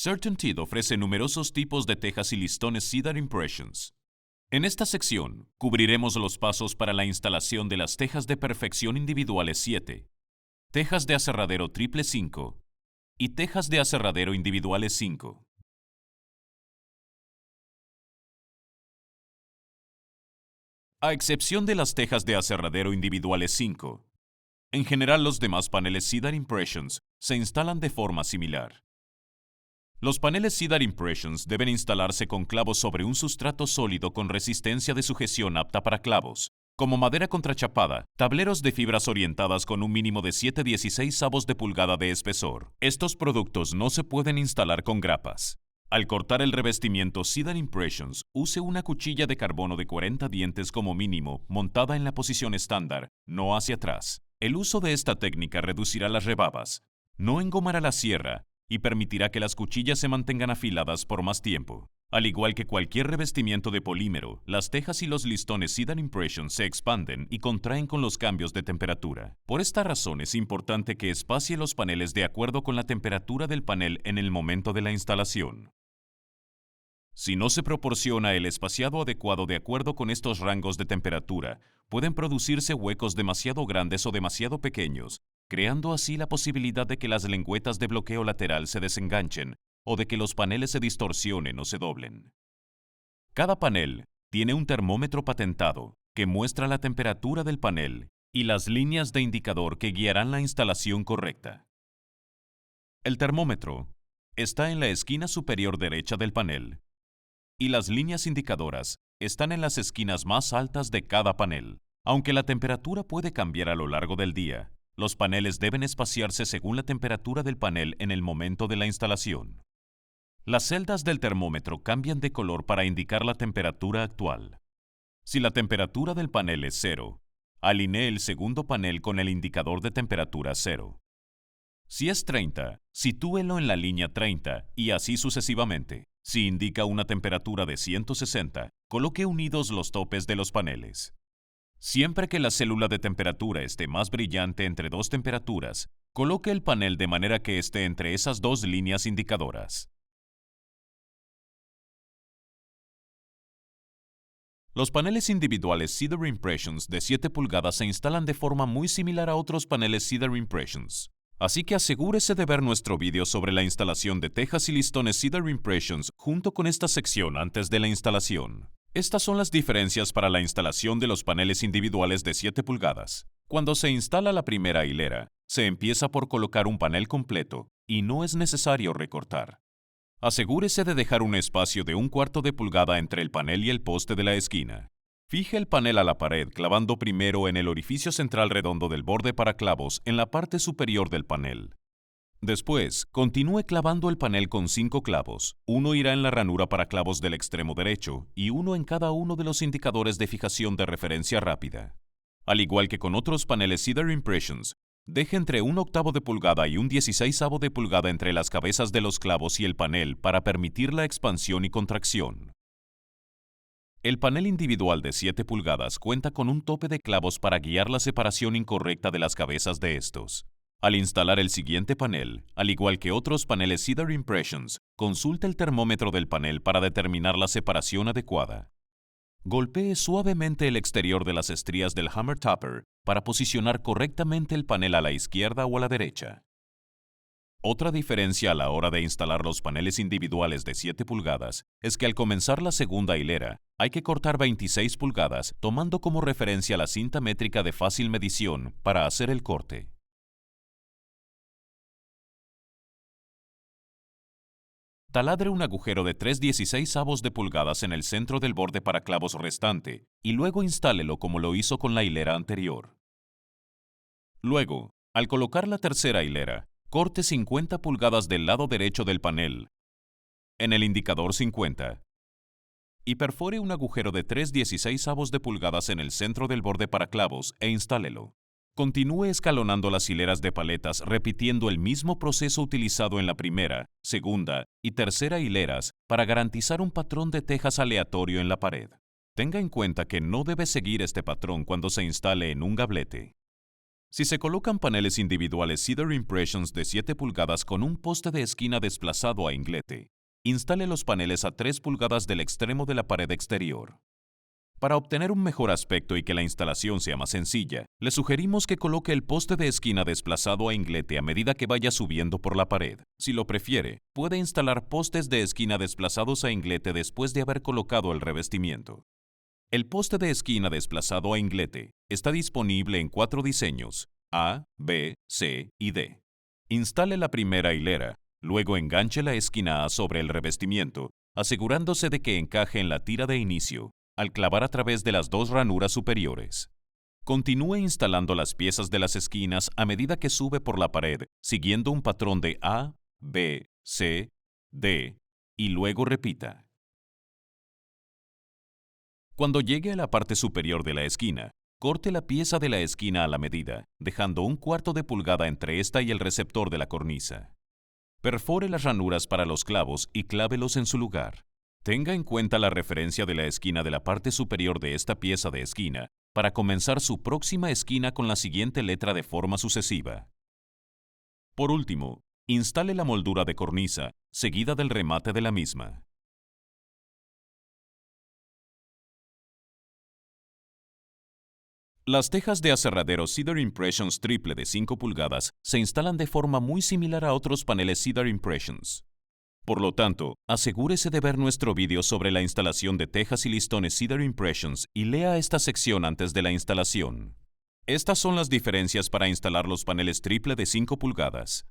CertainTeed ofrece numerosos tipos de tejas y listones Cedar Impressions. En esta sección, cubriremos los pasos para la instalación de las tejas de perfección individuales 7, tejas de aserradero triple 5 y tejas de aserradero individuales 5. A excepción de las tejas de aserradero individuales 5, en general los demás paneles Cedar Impressions se instalan de forma similar. Los paneles Cedar Impressions deben instalarse con clavos sobre un sustrato sólido con resistencia de sujeción apta para clavos, como madera contrachapada, tableros de fibras orientadas con un mínimo de 7/16 de pulgada de espesor. Estos productos no se pueden instalar con grapas. Al cortar el revestimiento Cedar Impressions, use una cuchilla de carbono de 40 dientes como mínimo, montada en la posición estándar, no hacia atrás. El uso de esta técnica reducirá las rebabas, no engomará la sierra y permitirá que las cuchillas se mantengan afiladas por más tiempo. Al igual que cualquier revestimiento de polímero, las tejas y los listones Cedar Impressions se expanden y contraen con los cambios de temperatura. Por esta razón es importante que espacie los paneles de acuerdo con la temperatura del panel en el momento de la instalación. Si no se proporciona el espaciado adecuado de acuerdo con estos rangos de temperatura, pueden producirse huecos demasiado grandes o demasiado pequeños, creando así la posibilidad de que las lengüetas de bloqueo lateral se desenganchen o de que los paneles se distorsionen o se doblen. Cada panel tiene un termómetro patentado que muestra la temperatura del panel y las líneas de indicador que guiarán la instalación correcta. El termómetro está en la esquina superior derecha del panel y las líneas indicadoras están en las esquinas más altas de cada panel. Aunque la temperatura puede cambiar a lo largo del día, los paneles deben espaciarse según la temperatura del panel en el momento de la instalación. Las celdas del termómetro cambian de color para indicar la temperatura actual. Si la temperatura del panel es 0, alinee el segundo panel con el indicador de temperatura 0. Si es 30, sitúelo en la línea 30 y así sucesivamente. Si indica una temperatura de 160, coloque unidos los topes de los paneles. Siempre que la célula de temperatura esté más brillante entre dos temperaturas, coloque el panel de manera que esté entre esas dos líneas indicadoras. Los paneles individuales Cedar Impressions de 7 pulgadas se instalan de forma muy similar a otros paneles Cedar Impressions. Así que asegúrese de ver nuestro video sobre la instalación de tejas y listones Cedar Impressions junto con esta sección antes de la instalación. Estas son las diferencias para la instalación de los paneles individuales de 7 pulgadas. Cuando se instala la primera hilera, se empieza por colocar un panel completo y no es necesario recortar. Asegúrese de dejar un espacio de 1/4 de pulgada entre el panel y el poste de la esquina. Fije el panel a la pared clavando primero en el orificio central redondo del borde para clavos en la parte superior del panel. Después, continúe clavando el panel con 5 clavos. Uno irá en la ranura para clavos del extremo derecho y uno en cada uno de los indicadores de fijación de referencia rápida. Al igual que con otros paneles Cedar Impressions, deje entre 1/8 de pulgada y 1/16 de pulgada entre las cabezas de los clavos y el panel para permitir la expansión y contracción. El panel individual de 7 pulgadas cuenta con un tope de clavos para guiar la separación incorrecta de las cabezas de estos. Al instalar el siguiente panel, al igual que otros paneles Cedar Impressions, consulte el termómetro del panel para determinar la separación adecuada. Golpee suavemente el exterior de las estrías del Hammer Topper para posicionar correctamente el panel a la izquierda o a la derecha. Otra diferencia a la hora de instalar los paneles individuales de 7 pulgadas es que al comenzar la segunda hilera, hay que cortar 26 pulgadas tomando como referencia la cinta métrica de fácil medición para hacer el corte. Taladre un agujero de 3/16 de pulgadas en el centro del borde para clavos restante y luego instálelo como lo hizo con la hilera anterior. Luego, al colocar la tercera hilera, corte 50 pulgadas del lado derecho del panel, en el indicador 50, y perfore un agujero de 3/16 de pulgadas en el centro del borde para clavos e instálelo. Continúe escalonando las hileras de paletas repitiendo el mismo proceso utilizado en la primera, segunda y tercera hileras para garantizar un patrón de tejas aleatorio en la pared. Tenga en cuenta que no debe seguir este patrón cuando se instale en un gablete. Si se colocan paneles individuales Cedar Impressions de 7 pulgadas con un poste de esquina desplazado a inglete, instale los paneles a 3 pulgadas del extremo de la pared exterior. Para obtener un mejor aspecto y que la instalación sea más sencilla, le sugerimos que coloque el poste de esquina desplazado a inglete a medida que vaya subiendo por la pared. Si lo prefiere, puede instalar postes de esquina desplazados a inglete después de haber colocado el revestimiento. El poste de esquina desplazado a inglete está disponible en 4 diseños, A, B, C y D. Instale la primera hilera, luego enganche la esquina A sobre el revestimiento, asegurándose de que encaje en la tira de inicio, al clavar a través de las 2 ranuras superiores. Continúe instalando las piezas de las esquinas a medida que sube por la pared, siguiendo un patrón de A, B, C, D, y luego repita. Cuando llegue a la parte superior de la esquina, corte la pieza de la esquina a la medida, dejando 1/4 de pulgada entre esta y el receptor de la cornisa. Perfore las ranuras para los clavos y clávelos en su lugar. Tenga en cuenta la referencia de la esquina de la parte superior de esta pieza de esquina para comenzar su próxima esquina con la siguiente letra de forma sucesiva. Por último, instale la moldura de cornisa, seguida del remate de la misma. Las tejas de aserradero Cedar Impressions triple de 5 pulgadas se instalan de forma muy similar a otros paneles Cedar Impressions. Por lo tanto, asegúrese de ver nuestro vídeo sobre la instalación de tejas y listones Cedar Impressions y lea esta sección antes de la instalación. Estas son las diferencias para instalar los paneles triple de 5 pulgadas.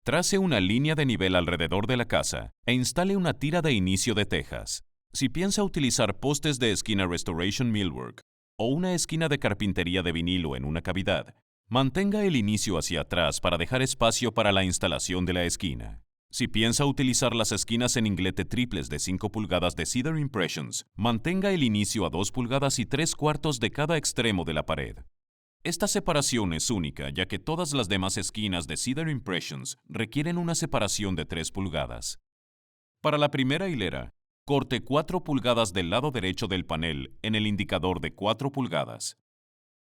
Trace una línea de nivel alrededor de la casa e instale una tira de inicio de tejas. Si piensa utilizar postes de esquina Restoration Millwork o una esquina de carpintería de vinilo en una cavidad, mantenga el inicio hacia atrás para dejar espacio para la instalación de la esquina. Si piensa utilizar las esquinas en inglete triples de 5 pulgadas de Cedar Impressions, mantenga el inicio a 2 pulgadas y 3/4 de cada extremo de la pared. Esta separación es única, ya que todas las demás esquinas de Cedar Impressions requieren una separación de 3 pulgadas. Para la primera hilera, corte 4 pulgadas del lado derecho del panel en el indicador de 4 pulgadas.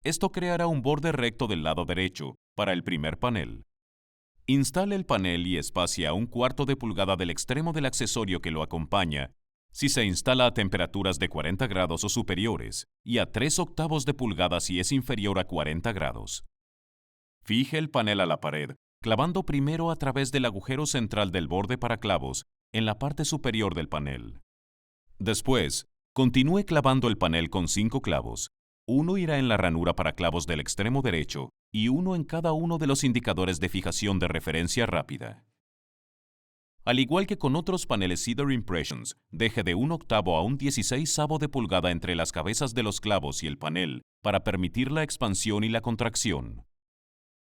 Esto creará un borde recto del lado derecho para el primer panel. Instale el panel y espacie a 1/4 de pulgada del extremo del accesorio que lo acompaña si se instala a temperaturas de 40 grados o superiores y a 3/8 de pulgada si es inferior a 40 grados. Fije el panel a la pared, clavando primero a través del agujero central del borde para clavos en la parte superior del panel. Después, continúe clavando el panel con 5 clavos. Uno irá en la ranura para clavos del extremo derecho y uno en cada uno de los indicadores de fijación de referencia rápida. Al igual que con otros paneles Cedar Impressions, deje de 1/8 a 1/16 de pulgada entre las cabezas de los clavos y el panel para permitir la expansión y la contracción.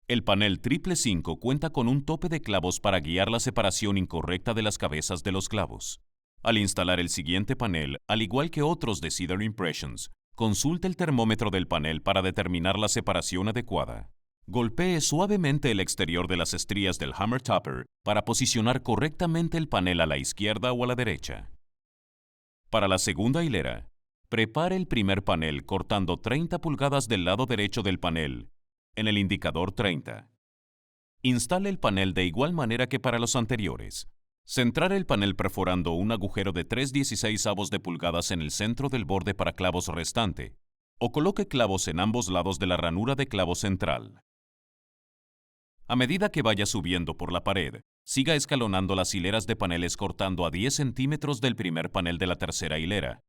El panel triple 5 cuenta con un tope de clavos para guiar la separación incorrecta de las cabezas de los clavos. Al instalar el siguiente panel, al igual que otros de Cedar Impressions, consulte el termómetro del panel para determinar la separación adecuada. Golpee suavemente el exterior de las estrías del hammer topper para posicionar correctamente el panel a la izquierda o a la derecha. Para la segunda hilera, prepare el primer panel cortando 30 pulgadas del lado derecho del panel, en el indicador 30. Instale el panel de igual manera que para los anteriores. Centrar el panel perforando un agujero de 3/16 de pulgadas en el centro del borde para clavos restante, o coloque clavos en ambos lados de la ranura de clavo central. A medida que vaya subiendo por la pared, siga escalonando las hileras de paneles cortando a 10 centímetros del primer panel de la tercera hilera,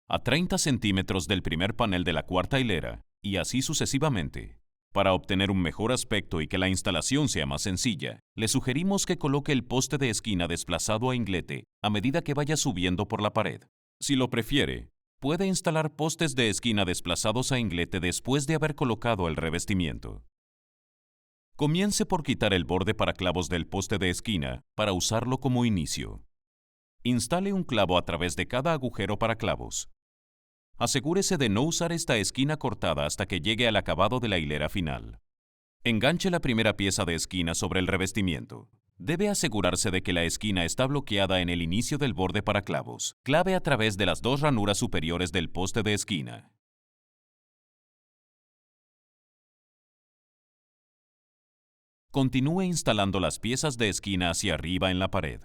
a 30 centímetros del primer panel de la cuarta hilera, y así sucesivamente. Para obtener un mejor aspecto y que la instalación sea más sencilla, le sugerimos que coloque el poste de esquina desplazado a inglete a medida que vaya subiendo por la pared. Si lo prefiere, puede instalar postes de esquina desplazados a inglete después de haber colocado el revestimiento. Comience por quitar el borde para clavos del poste de esquina para usarlo como inicio. Instale un clavo a través de cada agujero para clavos. Asegúrese de no usar esta esquina cortada hasta que llegue al acabado de la hilera final. Enganche la primera pieza de esquina sobre el revestimiento. Debe asegurarse de que la esquina está bloqueada en el inicio del borde para clavos. Clave a través de las 2 ranuras superiores del poste de esquina. Continúe instalando las piezas de esquina hacia arriba en la pared.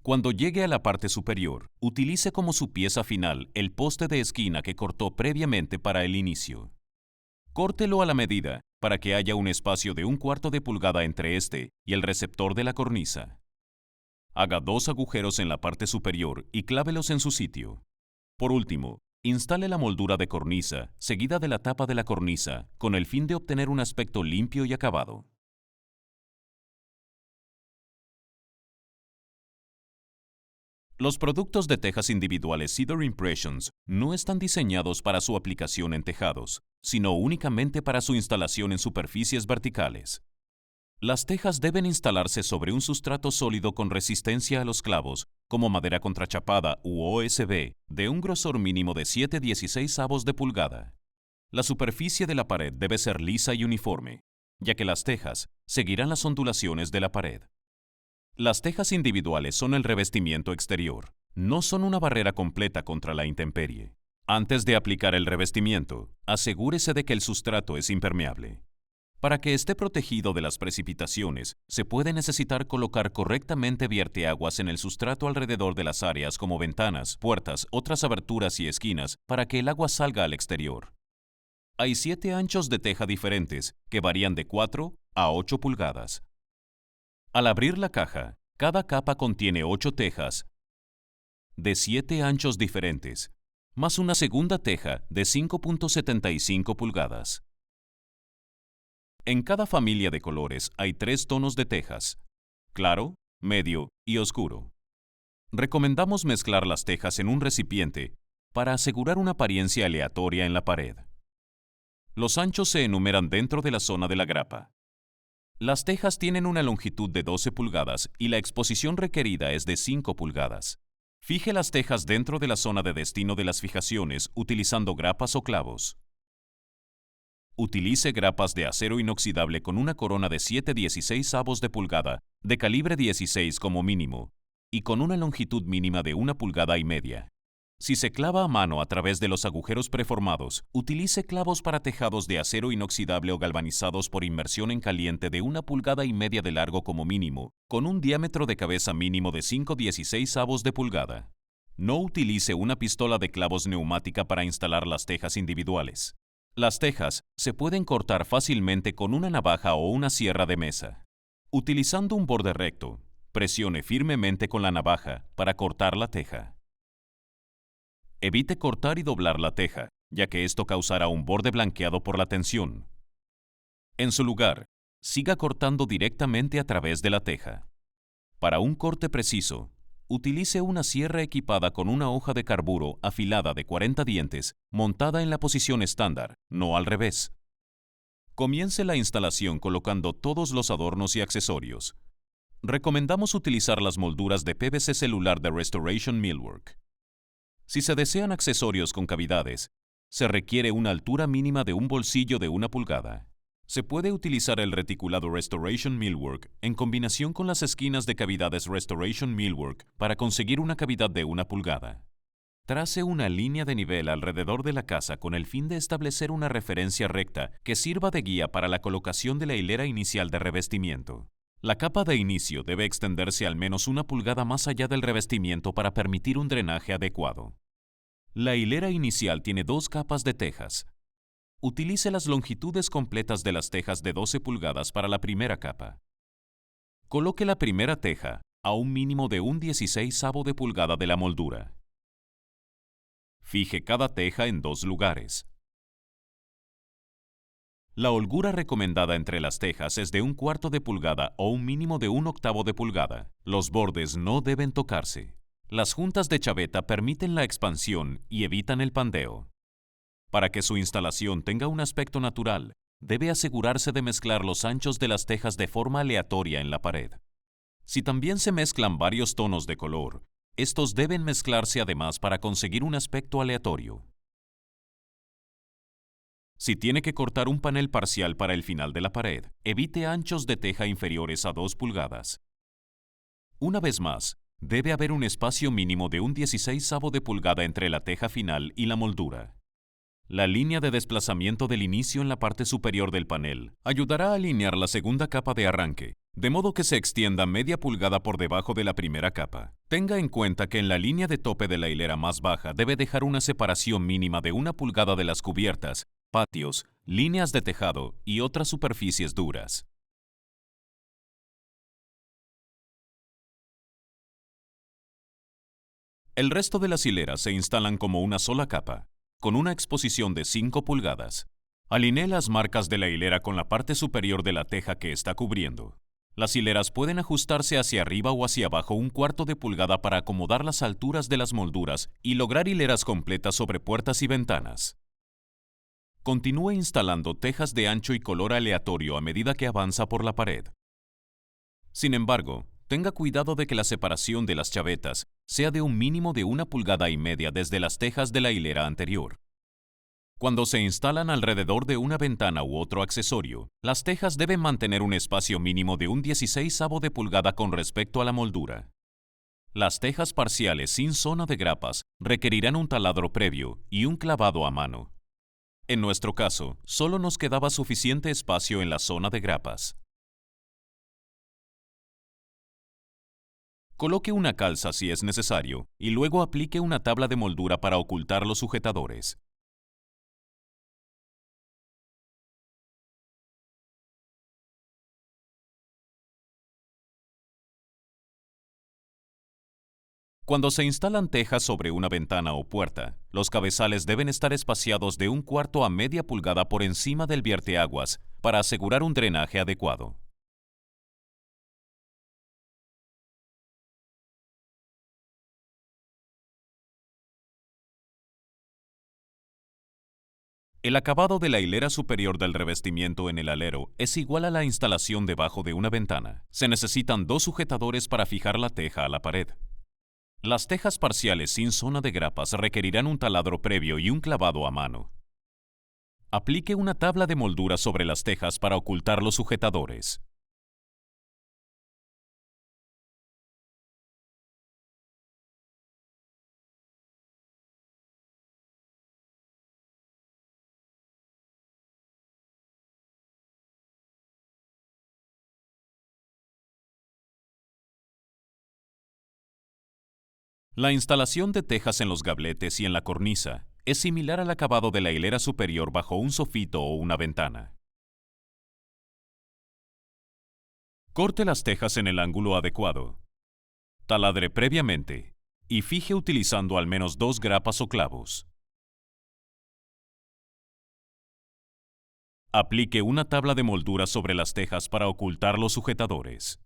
Cuando llegue a la parte superior, utilice como su pieza final el poste de esquina que cortó previamente para el inicio. Córtelo a la medida para que haya un espacio de 1/4 de pulgada entre este y el receptor de la cornisa. Haga 2 agujeros en la parte superior y clávelos en su sitio. Por último, instale la moldura de cornisa seguida de la tapa de la cornisa con el fin de obtener un aspecto limpio y acabado. Los productos de tejas individuales Cedar Impressions no están diseñados para su aplicación en tejados, sino únicamente para su instalación en superficies verticales. Las tejas deben instalarse sobre un sustrato sólido con resistencia a los clavos, como madera contrachapada u OSB, de un grosor mínimo de 7/16 de pulgada. La superficie de la pared debe ser lisa y uniforme, ya que las tejas seguirán las ondulaciones de la pared. Las tejas individuales son el revestimiento exterior, no son una barrera completa contra la intemperie. Antes de aplicar el revestimiento, asegúrese de que el sustrato es impermeable. Para que esté protegido de las precipitaciones, se puede necesitar colocar correctamente vierteaguas en el sustrato alrededor de las áreas como ventanas, puertas, otras aberturas y esquinas para que el agua salga al exterior. Hay 7 anchos de teja diferentes que varían de 4 a 8 pulgadas. Al abrir la caja, cada capa contiene 8 tejas de 7 anchos diferentes, más una segunda teja de 5.75 pulgadas. En cada familia de colores hay 3 tonos de tejas: claro, medio y oscuro. Recomendamos mezclar las tejas en un recipiente para asegurar una apariencia aleatoria en la pared. Los anchos se enumeran dentro de la zona de la grapa. Las tejas tienen una longitud de 12 pulgadas y la exposición requerida es de 5 pulgadas. Fije las tejas dentro de la zona de destino de las fijaciones utilizando grapas o clavos. Utilice grapas de acero inoxidable con una corona de 7/16 de pulgada, de calibre 16 como mínimo, y con una longitud mínima de 1,5 pulgadas. Si se clava a mano a través de los agujeros preformados, utilice clavos para tejados de acero inoxidable o galvanizados por inmersión en caliente de 1,5 pulgadas de largo como mínimo, con un diámetro de cabeza mínimo de 5/16 de pulgada. No utilice una pistola de clavos neumática para instalar las tejas individuales. Las tejas se pueden cortar fácilmente con una navaja o una sierra de mesa. Utilizando un borde recto, presione firmemente con la navaja para cortar la teja. Evite cortar y doblar la teja, ya que esto causará un borde blanqueado por la tensión. En su lugar, siga cortando directamente a través de la teja. Para un corte preciso, utilice una sierra equipada con una hoja de carburo afilada de 40 dientes, montada en la posición estándar, no al revés. Comience la instalación colocando todos los adornos y accesorios. Recomendamos utilizar las molduras de PVC celular de Restoration Millwork. Si se desean accesorios con cavidades, se requiere una altura mínima de un bolsillo de 1 pulgada. Se puede utilizar el reticulado Restoration Millwork en combinación con las esquinas de cavidades Restoration Millwork para conseguir una cavidad de 1 pulgada. Trace una línea de nivel alrededor de la casa con el fin de establecer una referencia recta que sirva de guía para la colocación de la hilera inicial de revestimiento. La capa de inicio debe extenderse al menos 1 pulgada más allá del revestimiento para permitir un drenaje adecuado. La hilera inicial tiene 2 capas de tejas. Utilice las longitudes completas de las tejas de 12 pulgadas para la primera capa. Coloque la primera teja a un mínimo de 1/16 de pulgada de la moldura. Fije cada teja en 2 lugares. La holgura recomendada entre las tejas es de 1/4 de pulgada o un mínimo de 1/8 de pulgada. Los bordes no deben tocarse. Las juntas de chaveta permiten la expansión y evitan el pandeo. Para que su instalación tenga un aspecto natural, debe asegurarse de mezclar los anchos de las tejas de forma aleatoria en la pared. Si también se mezclan varios tonos de color, estos deben mezclarse además para conseguir un aspecto aleatorio. Si tiene que cortar un panel parcial para el final de la pared, evite anchos de teja inferiores a 2 pulgadas. Una vez más, debe haber un espacio mínimo de 1/16 de pulgada entre la teja final y la moldura. La línea de desplazamiento del inicio en la parte superior del panel ayudará a alinear la segunda capa de arranque, de modo que se extienda media pulgada por debajo de la primera capa. Tenga en cuenta que en la línea de tope de la hilera más baja debe dejar una separación mínima de 1 pulgada de las cubiertas, patios, líneas de tejado y otras superficies duras. El resto de las hileras se instalan como una sola capa, con una exposición de 5 pulgadas. Alinee las marcas de la hilera con la parte superior de la teja que está cubriendo. Las hileras pueden ajustarse hacia arriba o hacia abajo 1/4 de pulgada para acomodar las alturas de las molduras y lograr hileras completas sobre puertas y ventanas. Continúe instalando tejas de ancho y color aleatorio a medida que avanza por la pared. Sin embargo, tenga cuidado de que la separación de las chavetas sea de un mínimo de 1,5 pulgadas desde las tejas de la hilera anterior. Cuando se instalan alrededor de una ventana u otro accesorio, las tejas deben mantener un espacio mínimo de 1/16 de pulgada con respecto a la moldura. Las tejas parciales sin zona de grapas requerirán un taladro previo y un clavado a mano. En nuestro caso, solo nos quedaba suficiente espacio en la zona de grapas. Coloque una calza si es necesario y luego aplique una tabla de moldura para ocultar los sujetadores. Cuando se instalan tejas sobre una ventana o puerta, los cabezales deben estar espaciados de 1/4 a media pulgada por encima del vierteaguas para asegurar un drenaje adecuado. El acabado de la hilera superior del revestimiento en el alero es igual a la instalación debajo de una ventana. Se necesitan 2 sujetadores para fijar la teja a la pared. Las tejas parciales sin zona de grapas requerirán un taladro previo y un clavado a mano. Aplique una tabla de moldura sobre las tejas para ocultar los sujetadores. La instalación de tejas en los gabletes y en la cornisa es similar al acabado de la hilera superior bajo un sofito o una ventana. Corte las tejas en el ángulo adecuado. Taladre previamente y fije utilizando al menos 2 grapas o clavos. Aplique una tabla de moldura sobre las tejas para ocultar los sujetadores.